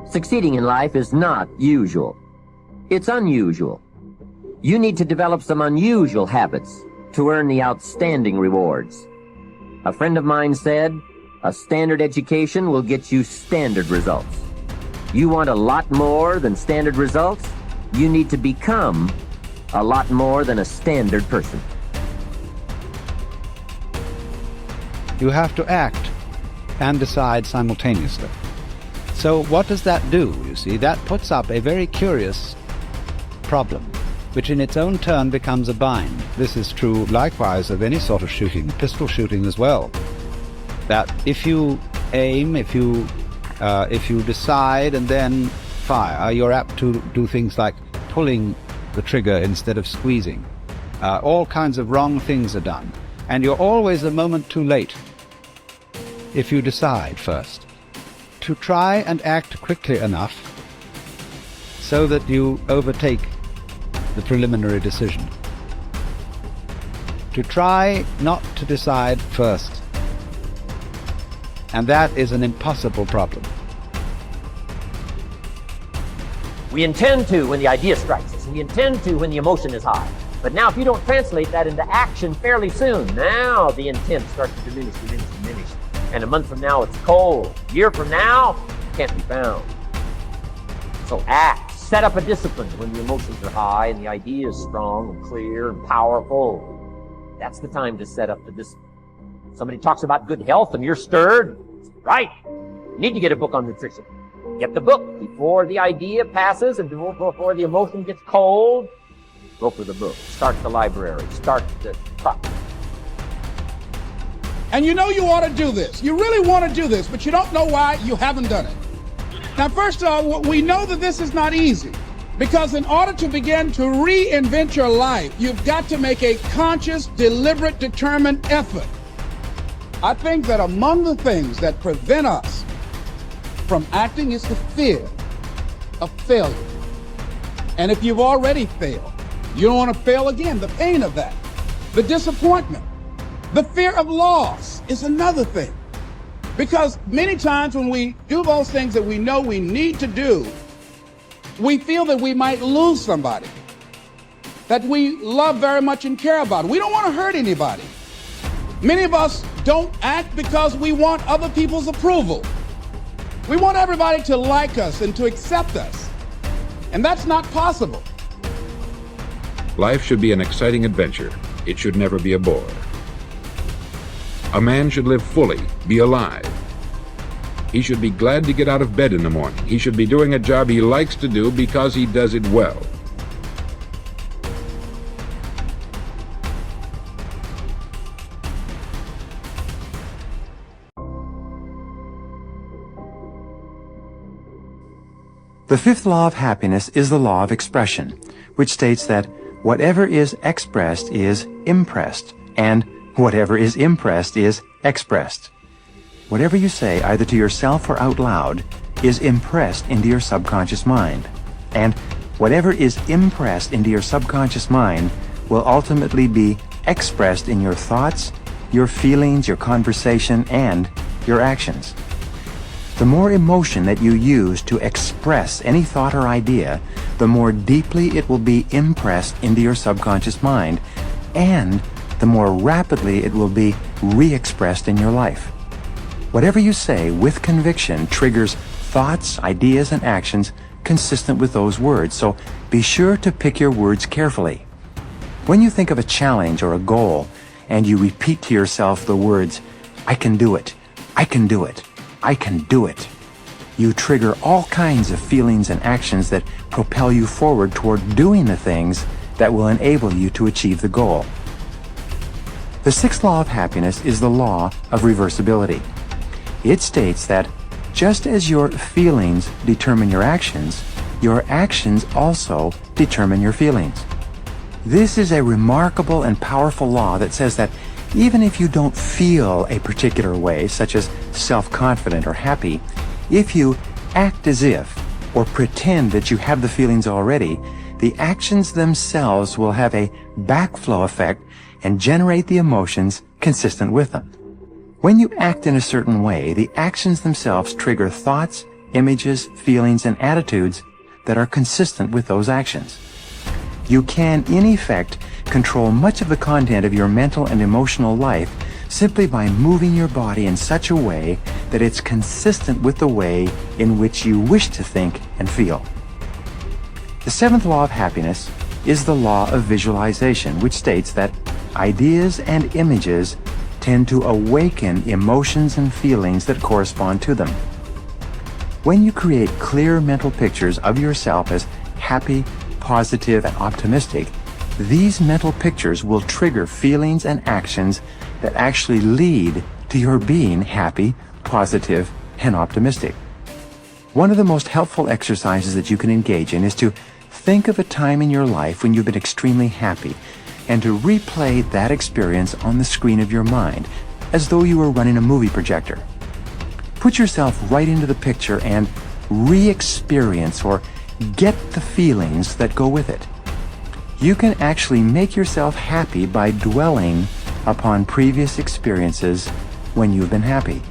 Succeeding in life is not usual. It's unusual. You need to develop some unusual habits to earn the outstanding rewards. A friend of mine said, a standard education will get you standard results. You want a lot more than standard results? You need to become a lot more than a standard person. You have to act and decide simultaneously. So what does that do? You see, that puts up a very curious problem, which in its own turn becomes a bind. This is true likewise of any sort of shooting, pistol shooting as well. That if you aim, if you decide and then fire, you're apt to do things like pulling the trigger instead of squeezing. All kinds of wrong things are done. And you're always a moment too late if you decide first. To try and act quickly enough so that you overtake the preliminary decision. To try not to decide first. And that is an impossible problem. We intend to when the idea strikes us, and we intend to when the emotion is high. But now if you don't translate that into action fairly soon, now the intent starts to diminish. And a month from now it's cold. A year from now, it can't be found. So act. Set up a discipline when the emotions are high and the idea is strong and clear and powerful. That's the time to set up the discipline. Somebody talks about good health and you're stirred. Right. You need to get a book on nutrition. Get the book before the idea passes and before the emotion gets cold. Go for the book. Start the library. Start the talk. And you know you ought to do this. You really want to do this, but you don't know why you haven't done it. Now, first of all, we know that this is not easy, because in order to begin to reinvent your life, you've got to make a conscious, deliberate, determined effort. I think that among the things that prevent us from acting is the fear of failure. And if you've already failed, you don't want to fail again. The pain of that, the disappointment, the fear of loss is another thing. Because many times when we do those things that we know we need to do, we feel that we might lose somebody that we love very much and care about. We don't want to hurt anybody. Many of us don't act because we want other people's approval. We want everybody to like us and to accept us. And that's not possible. Life should be an exciting adventure. It should never be a bore. A man should live fully, be alive. He should be glad to get out of bed in the morning. He should be doing a job he likes to do because he does it well. The fifth law of happiness is the law of expression, which states that whatever is expressed is impressed, and whatever is impressed is expressed. Whatever you say, either to yourself or out loud, is impressed into your subconscious mind. And whatever is impressed into your subconscious mind will ultimately be expressed in your thoughts, your feelings, your conversation, and your actions. The more emotion that you use to express any thought or idea, the more deeply it will be impressed into your subconscious mind, and the more rapidly it will be re-expressed in your life. Whatever you say with conviction triggers thoughts, ideas, and actions consistent with those words, so be sure to pick your words carefully. When you think of a challenge or a goal, and you repeat to yourself the words, "I can do it, I can do it, I can do it," you trigger all kinds of feelings and actions that propel you forward toward doing the things that will enable you to achieve the goal. The sixth law of happiness is the law of reversibility. It states that just as your feelings determine your actions also determine your feelings. This is a remarkable and powerful law that says that even if you don't feel a particular way, such as self-confident or happy, if you act as if or pretend that you have the feelings already, the actions themselves will have a backflow effect and generate the emotions consistent with them. When you act in a certain way, the actions themselves trigger thoughts, images, feelings, and attitudes that are consistent with those actions. You can, in effect, control much of the content of your mental and emotional life simply by moving your body in such a way that it's consistent with the way in which you wish to think and feel. The seventh law of happiness is the law of visualization, which states that ideas and images tend to awaken emotions and feelings that correspond to them. When you create clear mental pictures of yourself as happy, positive, and optimistic, these mental pictures will trigger feelings and actions that actually lead to your being happy, positive, and optimistic. One of the most helpful exercises that you can engage in is to think of a time in your life when you've been extremely happy and to replay that experience on the screen of your mind as though you were running a movie projector. Put yourself right into the picture and re-experience or get the feelings that go with it. You can actually make yourself happy by dwelling upon previous experiences when you've been happy.